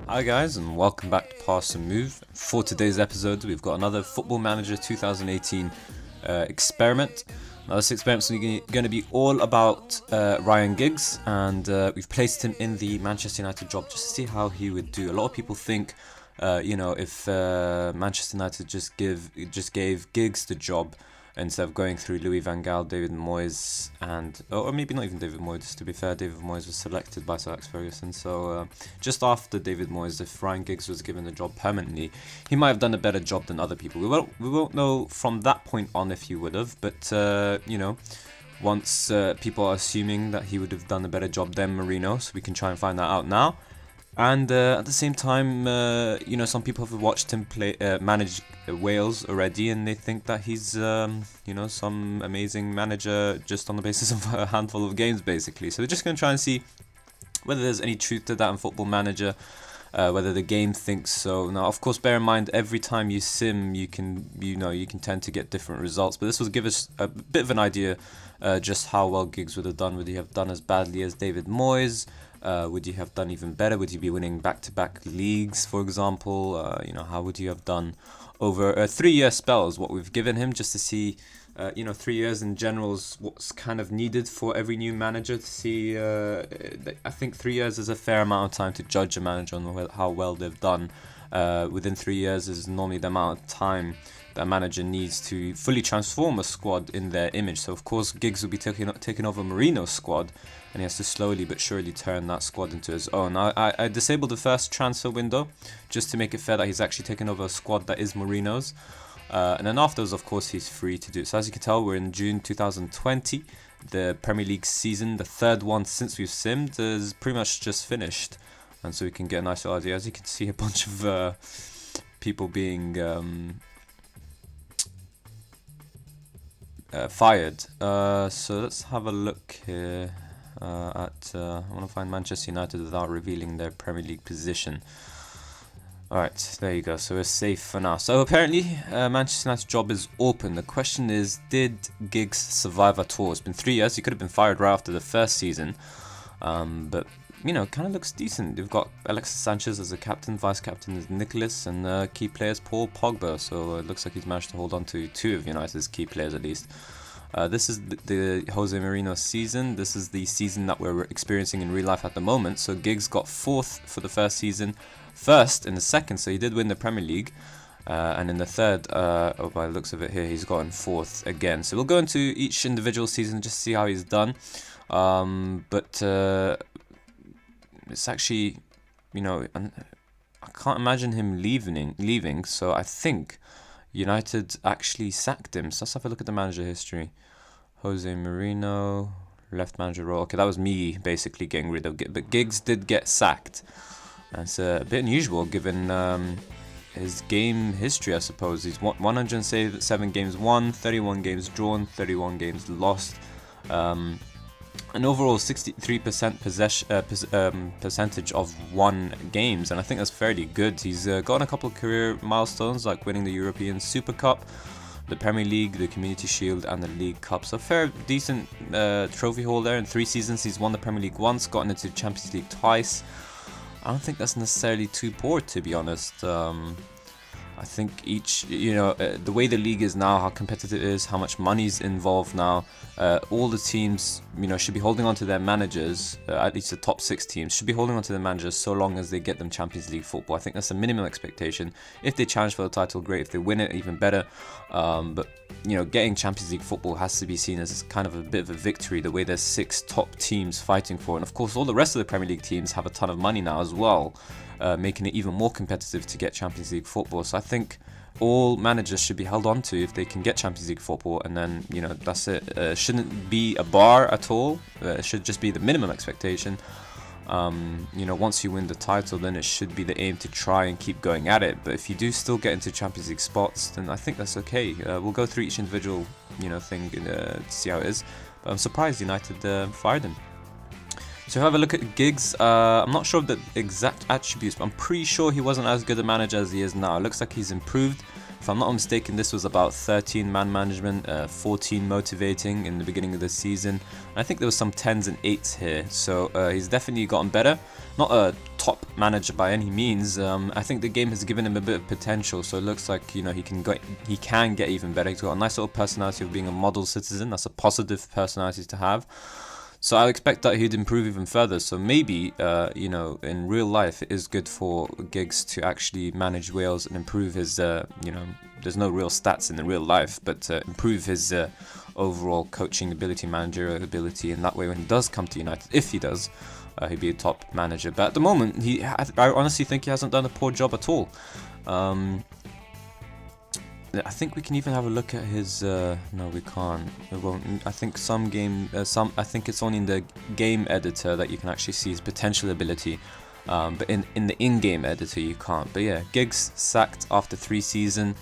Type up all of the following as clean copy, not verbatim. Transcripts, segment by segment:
Hi guys, and welcome back to Pass and Move. For today's episode, we've got another Football Manager 2018 experiment. Now this experiment is going to be all about Ryan Giggs, and we've placed him in the Manchester United job just to see how he would do. A lot of people think, if Manchester United just gave Giggs the job instead of going through Louis van Gaal, David Moyes, or maybe not even David Moyes. To be fair, David Moyes was selected by Sir Alex Ferguson. So just after David Moyes, if Ryan Giggs was given the job permanently, he might have done a better job than other people. We won't know from that point on if he would have, but once people are assuming that he would have done a better job than Mourinho, so we can try and find that out now. And at the same time, some people have watched him manage Wales already, and they think that he's, some amazing manager just on the basis of a handful of games, basically. So we're just going to try and see whether there's any truth to that in Football Manager, whether the game thinks so. Now, of course, bear in mind, every time you sim, you can tend to get different results. But this will give us a bit of an idea just how well Giggs would have done. Would he have done as badly as David Moyes? Would you have done even better? Would you be winning back-to-back leagues, for example? How would you have done over a 3-year spell is what we've given him, just to see, 3 years in general is what's kind of needed for every new manager to see. I think 3 years is a fair amount of time to judge a manager on how well they've done. Within 3 years is normally the amount of time that a manager needs to fully transform a squad in their image. So of course Giggs will be taking over Mourinho's squad, and he has to slowly but surely turn that squad into his own. I disabled the first transfer window just to make it fair that he's actually taken over a squad that is Mourinho's. And then afterwards, of course, he's free to do it. So as you can tell, we're in June 2020. The Premier League season, the third one since we've simmed, is pretty much just finished. And so we can get a nice idea. As you can see, a bunch of people being fired. So let's have a look here I want to find Manchester United without revealing their Premier League position. Alright, there you go. So we're safe for now. So apparently, Manchester United's job is open. The question is, did Giggs survive at all? It's been 3 years. He could have been fired right after the first season. But, kind of looks decent. They've got Alexis Sanchez as a captain, vice-captain is Nicholas, and key players Paul Pogba. So it looks like he's managed to hold on to 2 of United's key players at least. This is the Jose Mourinho season. This is the season that we're experiencing in real life at the moment. So Giggs got 4th for the first season, 1st in the second, so he did win the Premier League. And in the third, by the looks of it here, he's gotten 4th again. So we'll go into each individual season just to see how he's done. But it's actually, I can't imagine him leaving. So I think United actually sacked him. So let's have a look at the manager history. Jose Mourinho, left manager role. Okay, that was me basically getting rid of Giggs. But Giggs did get sacked. That's a bit unusual given his game history, I suppose. He's 107 games won, 31 games drawn, 31 games lost. An overall 63% percentage of won games, and I think that's fairly good. He's gotten a couple of career milestones like winning the European Super Cup, the Premier League, the Community Shield, and the League Cup. So fair, decent trophy holder. In 3 seasons, he's won the Premier League once, gotten into the Champions League twice. I don't think that's necessarily too poor, to be honest. I think each, the way the league is now, how competitive it is, how much money's involved now, all the teams, should be holding on to their managers, at least the top 6 teams, should be holding on to their managers so long as they get them Champions League football. I think that's a minimum expectation. If they challenge for the title, great. If they win it, even better. But, getting Champions League football has to be seen as kind of a bit of a victory, the way there's 6 top teams fighting for it. And of course, all the rest of the Premier League teams have a ton of money now as well, making it even more competitive to get Champions League football. So I think all managers should be held on to if they can get Champions League football, and then that's it. Shouldn't be a bar at all. It should just be the minimum expectation. Once you win the title, then it should be the aim to try and keep going at it. But if you do still get into Champions League spots, then I think that's okay. We'll go through each individual thing to see how it is. But I'm surprised United fired him. So have a look at Giggs. I'm not sure of the exact attributes, but I'm pretty sure he wasn't as good a manager as he is now. It looks like he's improved. If I'm not mistaken, this was about 13 man management, 14 motivating in the beginning of the season. And I think there was some 10s and 8s here, so he's definitely gotten better. Not a top manager by any means. I think the game has given him a bit of potential, so it looks like, you know, he can get even better. He's got a nice little personality of being a model citizen. That's a positive personality to have. So I expect that he'd improve even further. So maybe, you know, in real life, it is good for Giggs to actually manage Wales and improve his, you know, there's no real stats in the real life, but improve his overall coaching ability, managerial ability, and that way when he does come to United, if he does, he'd be a top manager. But at the moment, I honestly think he hasn't done a poor job at all. I think we can even have a look at his. No, we can't. We won't. I think I think it's only in the game editor that you can actually see his potential ability. But in the in-game editor you can't. But yeah, Giggs sacked after 3 seasons.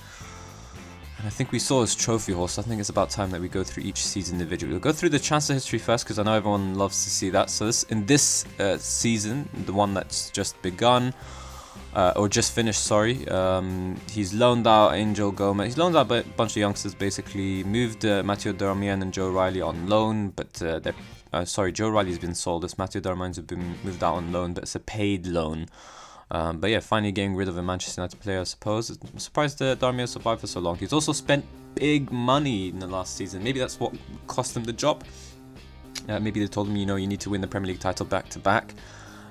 And I think we saw his trophy horse. I think it's about time that we go through each season individually. We'll go through the transfer history first because I know everyone loves to see that. So in this season, the one that's just begun. Or just finished, sorry. He's loaned out Angel Gomez. He's loaned out a bunch of youngsters, basically. Moved Matteo Darmian and Joe Riley on loan, but Joe Riley's been sold. This Matteo Darmian's have been moved out on loan, but it's a paid loan. But yeah, finally getting rid of a Manchester United player, I suppose. I'm surprised Darmian survived for so long. He's also spent big money in the last season. Maybe that's what cost him the job. Maybe they told him, you know, you need to win the Premier League title back to back.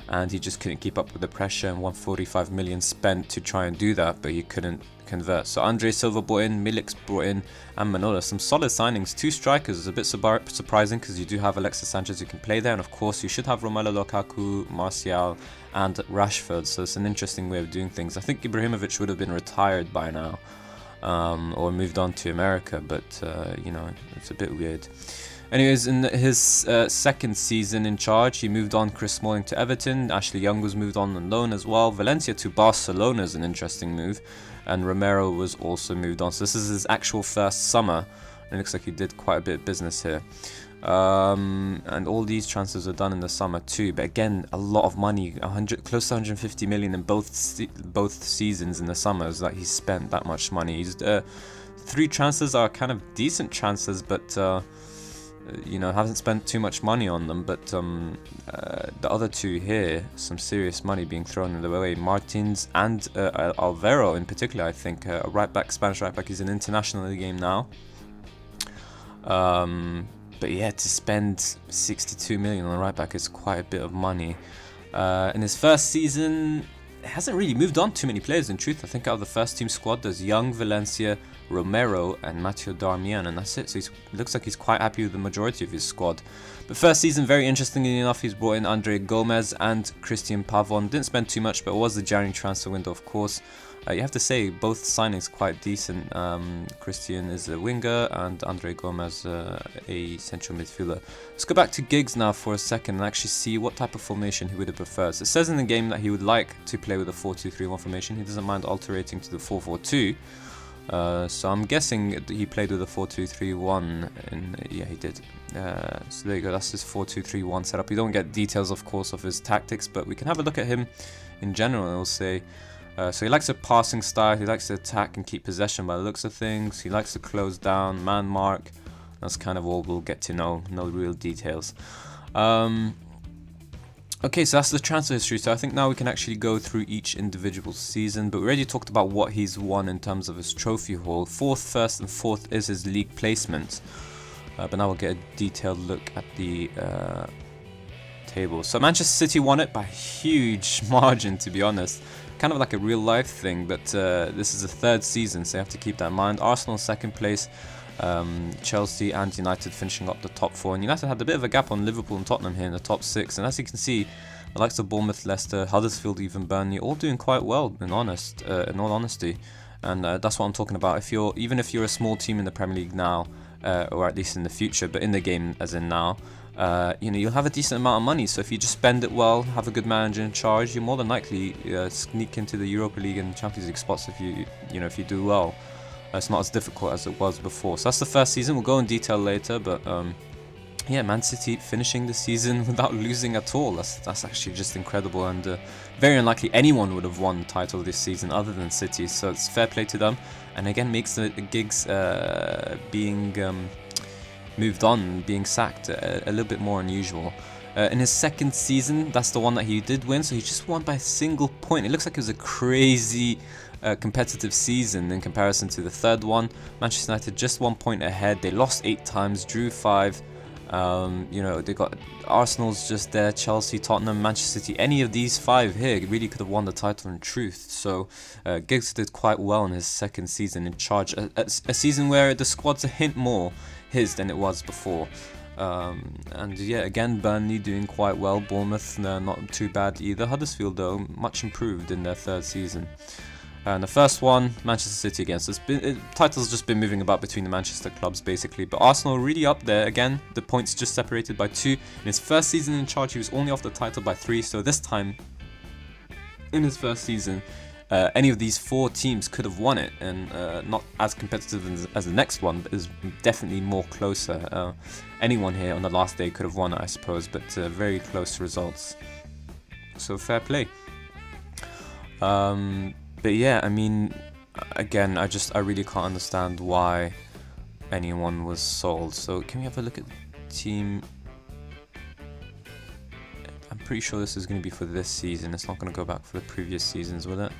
And he just couldn't keep up with the pressure, and 145 million spent to try and do that, but he couldn't convert. So Andre Silva brought in, Milik's brought in, and Manola. Some solid signings. 2 strikers is a bit surprising because you do have Alexis Sanchez who can play there, and of course you should have Romelu Lukaku, Martial, and Rashford. So it's an interesting way of doing things. I think Ibrahimovic would have been retired by now, or moved on to America, but you know, it's a bit weird. Anyways, in his second season in charge, he moved on Chris Smalling to Everton. Ashley Young was moved on loan as well. Valencia to Barcelona is an interesting move. And Romero was also moved on. So this is his actual first summer. And it looks like he did quite a bit of business here. And all these transfers were done in the summer too. But again, a lot of money. Close to 150 million in both seasons in the summers that he spent that much money. 3 transfers are kind of decent transfers, but... you know, haven't spent too much money on them, but the other 2 here, some serious money being thrown in the way. Martins and Alvaro in particular, I think, a Spanish right back. He's an international in the game now. But yeah, to spend 62 million on a right back is quite a bit of money. In his first season, it hasn't really moved on too many players, in truth. I think out of the first team squad, there's Young, Valencia, Romero and Matteo Darmian, and that's it. So it looks like he's quite happy with the majority of his squad. But first season, very interestingly enough, he's brought in Andre Gomez and Christian Pavon. Didn't spend too much, but it was the January transfer window, of course. You have to say both signings quite decent. Christian is a winger and Andre Gomez a central midfielder. Let's go back to Giggs now for a second and actually see what type of formation he would have preferred. So it says in the game that he would like to play with a 4-2-3-1 formation. He doesn't mind alterating to the 4-4-2. So I'm guessing he played with a 4-2-3-1, and yeah, he did. So there you go, that's his 4-2-3-1 setup. We don't get details, of course, of his tactics, but we can have a look at him in general, and we'll say, so he likes a passing style, he likes to attack and keep possession by the looks of things, he likes to close down, man mark. That's kind of all we'll get to know, no real details. Okay, so that's the transfer history. So I think now we can actually go through each individual season. But we already talked about what he's won in terms of his trophy haul. 4th, 1st and 4th is his league placement. But now we'll get a detailed look at the table. So Manchester City won it by a huge margin, to be honest. Kind of like a real life thing, but this is the 3rd season, so you have to keep that in mind. Arsenal 2nd place. Chelsea and United finishing up the top 4, and United had a bit of a gap on Liverpool and Tottenham here in the top 6, and as you can see, the likes of Bournemouth, Leicester, Huddersfield, even Burnley, all doing quite well in all honesty, and that's what I'm talking about. Even if you're a small team in the Premier League now, or at least in the future, but in the game as in now, you know, you'll have a decent amount of money. So if you just spend it well, have a good manager in charge, you're more than likely sneak into the Europa League and Champions League spots if you do well. It's not as difficult as it was before. So that's the 1st season. We'll go in detail later, but yeah, Man City finishing the season without losing at all. That's actually just incredible, and very unlikely anyone would have won the title this season other than City. So it's fair play to them, and again makes the Giggs being moved on, being sacked a little bit more unusual. In his second season, that's the one that he did win, so he just won by a single point. It looks like it was a crazy competitive season in comparison to the third one. Manchester United just 1 point ahead. They lost 8 times, drew 5. They got Arsenal's just there, Chelsea, Tottenham, Manchester City. Any of these 5 here really could have won the title in truth. So Giggs did quite well in his second season in charge. A season where the squad's a hint more his than it was before. And yeah, again, Burnley doing quite well. Bournemouth, not too bad either. Huddersfield, though, much improved in their third season. And the first one, Manchester City again. So titles just been moving about between the Manchester clubs, basically. But Arsenal really up there. Again, the points just separated by 2. In his first season in charge, he was only off the title by 3. So this time, in his first season, any of these 4 teams could have won it, and not as competitive as the next one, but is definitely more closer. Anyone here on the last day could have won it, I suppose, but very close results. So fair play. But yeah, I mean, again, I really can't understand why anyone was sold. So can we have a look at the team? I'm pretty sure this is going to be for this season. It's not going to go back for the previous seasons, will it?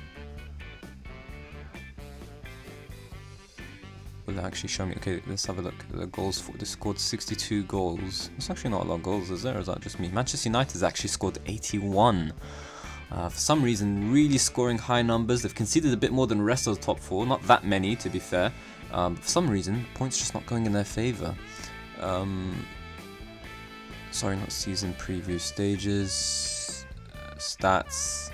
Will it actually show me? Okay, let's have a look at the goals. They scored 62 goals. It's actually not a lot of goals, is there? Or is that just me? Manchester United has actually scored 81. For some reason, really scoring high numbers. They've conceded a bit more than the rest of the top 4. Not that many, to be fair. For some reason, points just not going in their favour. Sorry, not season preview stages. Stats.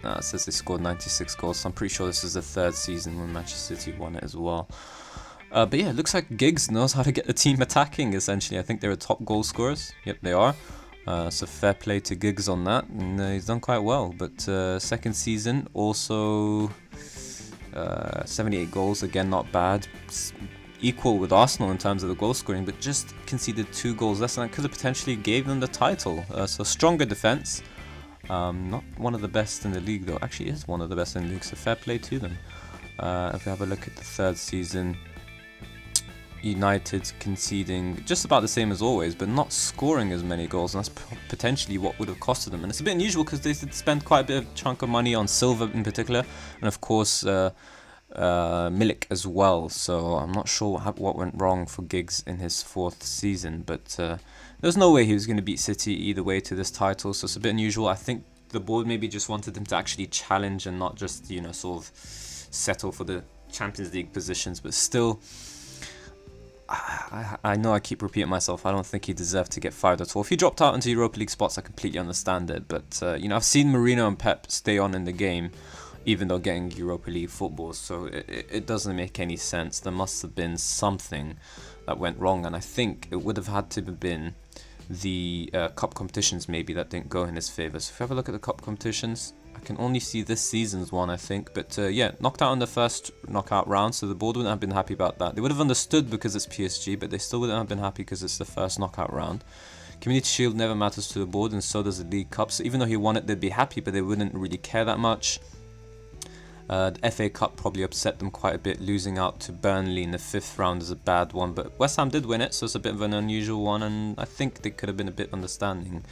It says they scored 96 goals. So I'm pretty sure this is the third season when Manchester City won it as well. But yeah, it looks like Giggs knows how to get the team attacking, essentially. I think they're top goal scorers. Yep, they are. So fair play to Giggs on that, and he's done quite well. But second season, also 78 goals, again not bad. Equal with Arsenal in terms of the goal scoring, but just conceded 2 goals less, and that could have potentially gave them the title. So stronger defence. Not one of the best in the league, though. Actually is one of the best in the league, so fair play to them. If we have a look at the third season, United conceding just about the same as always, but not scoring as many goals, and that's potentially what would have costed them. And it's a bit unusual because they did spend quite a bit of chunk of money on Silva in particular, and of course Milik as well. So I'm not sure what went wrong for Giggs in his 4th season, but there's no way he was going to beat City either way to this title. So it's a bit unusual. I think the board maybe just wanted him to actually challenge and not just, sort of settle for the Champions League positions, but still. I know I keep repeating myself. I don't think he deserved to get fired at all. If he dropped out into Europa League spots, I completely understand it. But, I've seen Mourinho and Pep stay on in the game, even though getting Europa League football. So it doesn't make any sense. There must have been something that went wrong. And I think it would have had to have been the cup competitions maybe that didn't go in his favour. So if you have a look at the cup competitions, I can only see this season's one, I think. But yeah, knocked out in the first knockout round, so the board wouldn't have been happy about that. They would have understood because it's PSG, but they still wouldn't have been happy because it's the first knockout round. Community Shield never matters to the board, and so does the League Cup. So even though he won it, they'd be happy, but they wouldn't really care that much. The FA Cup probably upset them quite a bit. Losing out to Burnley in the 5th round is a bad one, but West Ham did win it, so it's a bit of an unusual one, and I think they could have been a bit understanding.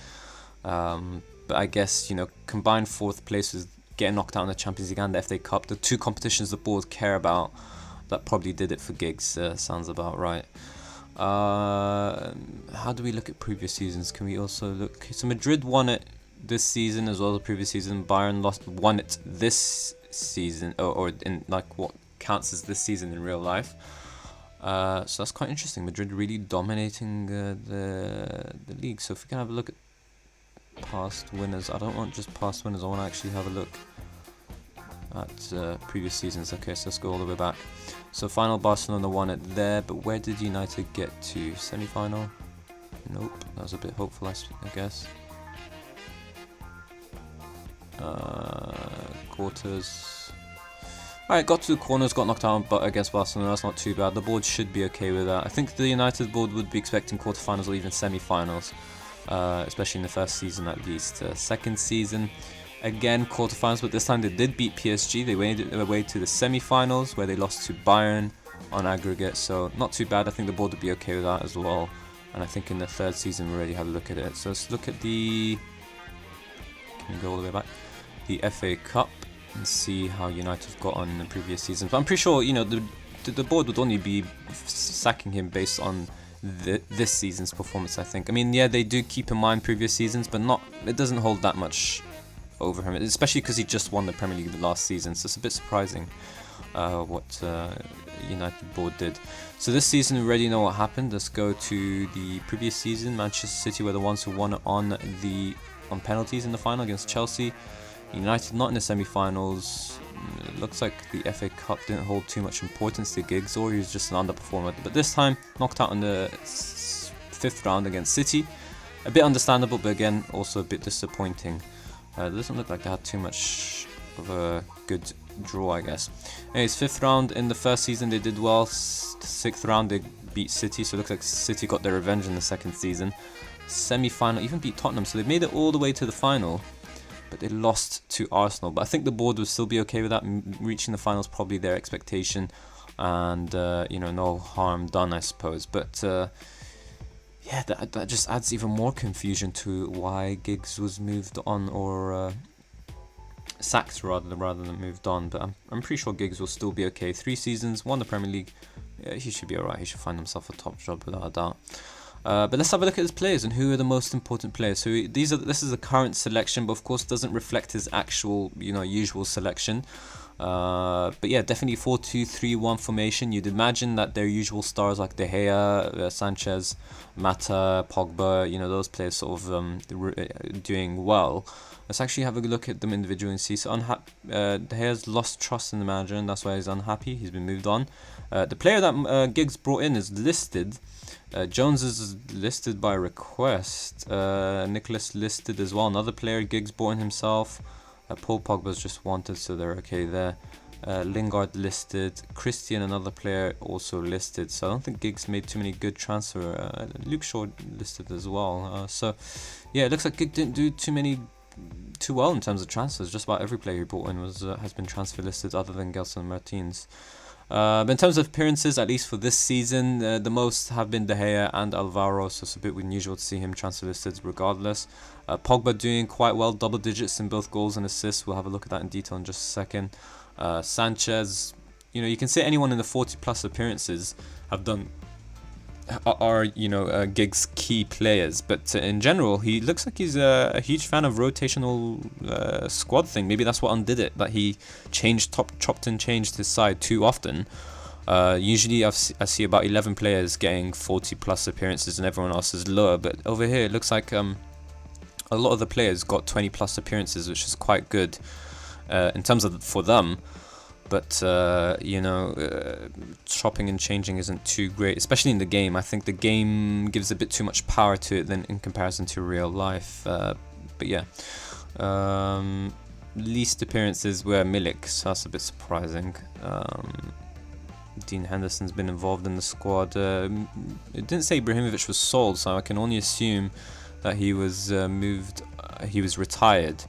But I guess, combined 4th place with getting knocked out in the Champions League and the FA Cup, the 2 competitions the board care about, that probably did it for Giggs. Sounds about right. How do we look at previous seasons? Can we also look? So Madrid won it this season as well as the previous season. Bayern won it this season, or in like what counts as this season in real life. So that's quite interesting. Madrid really dominating the league. So if we can have a look at past winners. I don't want just past winners, I want to actually have a look at previous seasons. Okay, so let's go all the way back. So final, Barcelona won it there, but where did United get to? Semi-final? Nope, that was a bit hopeful, I guess. Quarters. Alright, got to the corners, got knocked out but against Barcelona, that's not too bad. The board should be okay with that. I think the United board would be expecting quarterfinals or even semi-finals, especially in the first season at least. Second season, again quarterfinals, but this time they did beat PSG. They made it their way to the semi-finals where they lost to Bayern on aggregate, so not too bad. I think the board would be okay with that as well. And I think in the third season we already had a look at it. So let's look at the... Can we go all the way back? The FA Cup and see how United have got on in the previous seasons. But I'm pretty sure, you know, the board would only be sacking him based on this season's performance, I think. I mean, yeah, they do keep in mind previous seasons, but it doesn't hold that much over him, especially because he just won the Premier League the last season, so it's a bit surprising what United board did. So this season we already know what happened. Let's go to the previous season. Manchester City were the ones who won on penalties in the final against Chelsea. United not in the semi-finals. It looks like the FA Cup didn't hold too much importance to Giggs, or he was just an underperformer. But this time, knocked out in the 5th round against City. A bit understandable, but again, also a bit disappointing. It doesn't look like they had too much of a good draw, I guess. Anyways, 5th round in the first season they did well. 6th round they beat City, so it looks like City got their revenge in the second season. Semi-final, even beat Tottenham, so they made it all the way to the final. But they lost to Arsenal. But I think the board would still be okay with that. Reaching the finals probably their expectation, and you know, no harm done, I suppose. But yeah, that just adds even more confusion to why Giggs was moved on, or sacked rather than moved on. But I'm pretty sure Giggs will still be okay. 3 seasons, won the Premier League. Yeah, he should be alright. He should find himself a top job without a doubt. But let's have a look at his players and who are the most important players. So this is a current selection, but of course doesn't reflect his actual, you know, usual selection. But yeah, definitely 4-2-3-1 formation. You'd imagine that their usual stars like De Gea, Sanchez, Mata, Pogba, you know, those players sort of doing well. Let's actually have a look at them individually and see. So De Gea's lost trust in the manager, and that's why he's unhappy. He's been moved on. The player that Giggs brought in is listed. Jones is listed by request. Nicholas listed as well. Another player Giggs brought in himself. Paul Pogba's just wanted, so they're okay there. Lingard listed. Christian, another player, also listed. So I don't think Giggs made too many good transfer. Luke Shaw listed as well. So yeah, it looks like Giggs didn't do too well in terms of transfers. Just about every player he brought in has been transfer listed, other than Gelson Martins. But in terms of appearances, at least for this season, the most have been De Gea and Alvaro, so it's a bit unusual to see him transfer listed regardless. Pogba doing quite well, double digits in both goals and assists. We'll have a look at that in detail in just a second. Sanchez, you know, you can say anyone in the 40 plus appearances are you know, Giggs' key players, but in general he looks like he's a huge fan of rotational squad thing. Maybe that's what undid it, that he chopped and changed his side too often. Usually I see about 11 players getting 40 plus appearances and everyone else is lower, but over here it looks like a lot of the players got 20 plus appearances, which is quite good in terms of for them. But you know, chopping and changing isn't too great, especially in the game. I think the game gives a bit too much power to it than in comparison to real life. But yeah, least appearances were Milik, so that's a bit surprising. Dean Henderson's been involved in the squad. It didn't say Ibrahimovic was sold, so I can only assume that he was he was retired.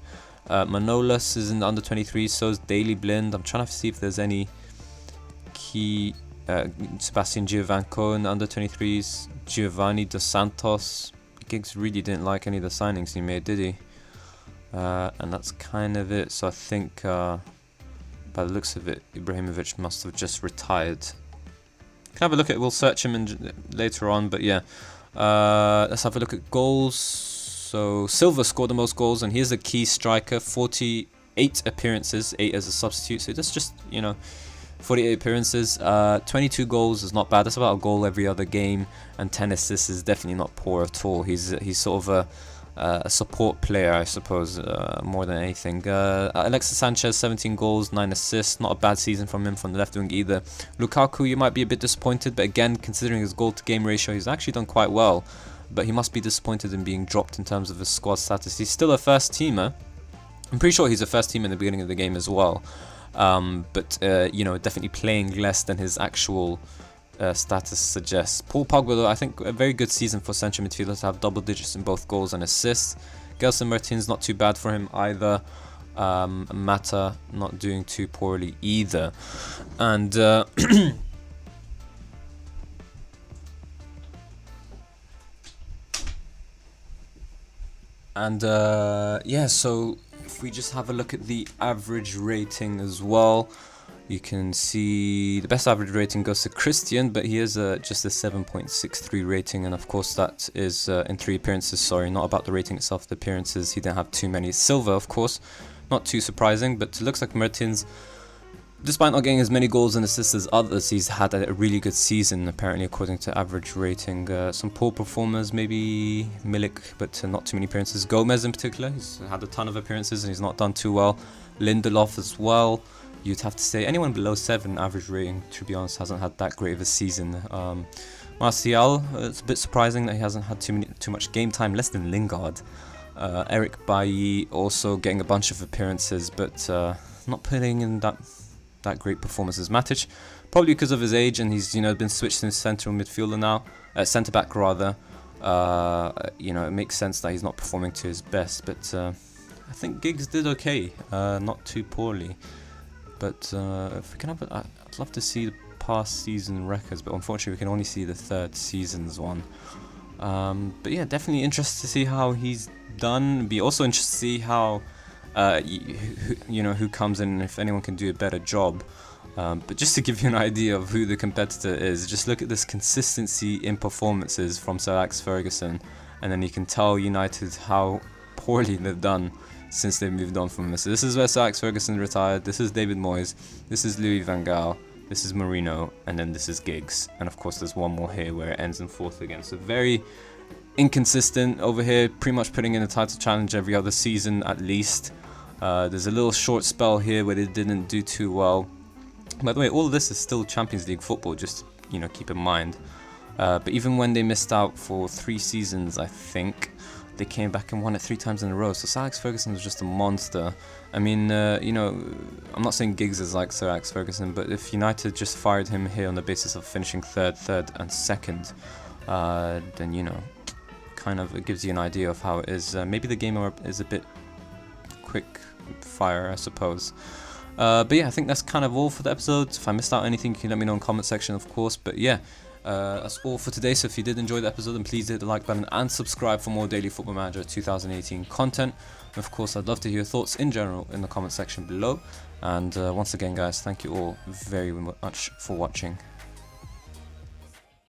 Manolas is in the under-23, so is Daley Blind. I'm trying to see if there's any key... Sebastian Giovanco in the under-23s. Giovanni Dos Santos. Giggs really didn't like any of the signings he made, did he? And that's kind of it. So I think, by the looks of it, Ibrahimovic must have just retired. Can have a look at... We'll search him later on, but yeah. Let's have a look at goals. So Silva scored the most goals, and he's a key striker. 48 appearances, 8 as a substitute. So that's just, you know, 48 appearances. 22 goals is not bad. That's about a goal every other game, and 10 assists is definitely not poor at all. He's sort of a support player, I suppose, more than anything. Alexis Sanchez, 17 goals, 9 assists. Not a bad season from him from the left wing either. Lukaku, you might be a bit disappointed, but again, considering his goal-to-game ratio, he's actually done quite well. But he must be disappointed in being dropped in terms of his squad status. He's still a first teamer. I'm pretty sure he's a first team in the beginning of the game as well. but definitely playing less than his actual status suggests. Paul Pogba, though, I think a very good season for central midfielders to have double digits in both goals and assists. Gelson Martins, not too bad for him either. Mata not doing too poorly either. And so if we just have a look at the average rating as well, you can see the best average rating goes to Christian, but he has just a 7.63 rating, and of course that is in 3 appearances. Sorry, not about the rating itself, the appearances. He didn't have too many. Silva, of course, not too surprising, but it looks like Mertens, despite not getting as many goals and assists as others, he's had a really good season, apparently, according to average rating. Some poor performers, maybe Milik, but not too many appearances. Gomez in particular, he's had a ton of appearances and he's not done too well. Lindelof as well. You'd have to say anyone below 7 average rating, to be honest, hasn't had that great of a season. Martial, it's a bit surprising that he hasn't had too much game time, less than Lingard. Eric Bailly also getting a bunch of appearances, but not putting in that great performances. Matic, probably because of his age, and he's been switched to central midfielder now, centre back rather. It makes sense that he's not performing to his best, but I think Giggs did okay, not too poorly. But if we can have I'd love to see the past season records, but unfortunately we can only see the third season's one. But yeah, definitely interested to see how he's done. Be also interested to see how who comes in and if anyone can do a better job. But just to give you an idea of who the competitor is, just look at this consistency in performances from Sir Alex Ferguson, and then you can tell United how poorly they've done since they've moved on from him. So this is where Sir Alex Ferguson retired, this is David Moyes, this is Louis van Gaal, this is Mourinho, and then this is Giggs. And of course there's one more here where it ends in 4th again. So very inconsistent over here, pretty much putting in a title challenge every other season at least. There's a little short spell here where they didn't do too well. By the way, all of this is still Champions League football, just keep in mind. But even when they missed out for 3 seasons, I think, they came back and won it 3 times in a row. So Sir Alex Ferguson was just a monster. I mean, I'm not saying Giggs is like Sir Alex Ferguson, but if United just fired him here on the basis of finishing third, and second, then kind of it gives you an idea of how it is. Maybe the game is a bit quick fire, I suppose. But yeah, I think that's kind of all for the episode. If I missed out anything, you can let me know in the comment section, of course. But yeah, that's all for today. So if you did enjoy the episode, then please hit the like button and subscribe for more daily Football Manager 2018 content. And of course, I'd love to hear your thoughts in general in the comment section below. And once again, guys, thank you all very much for watching.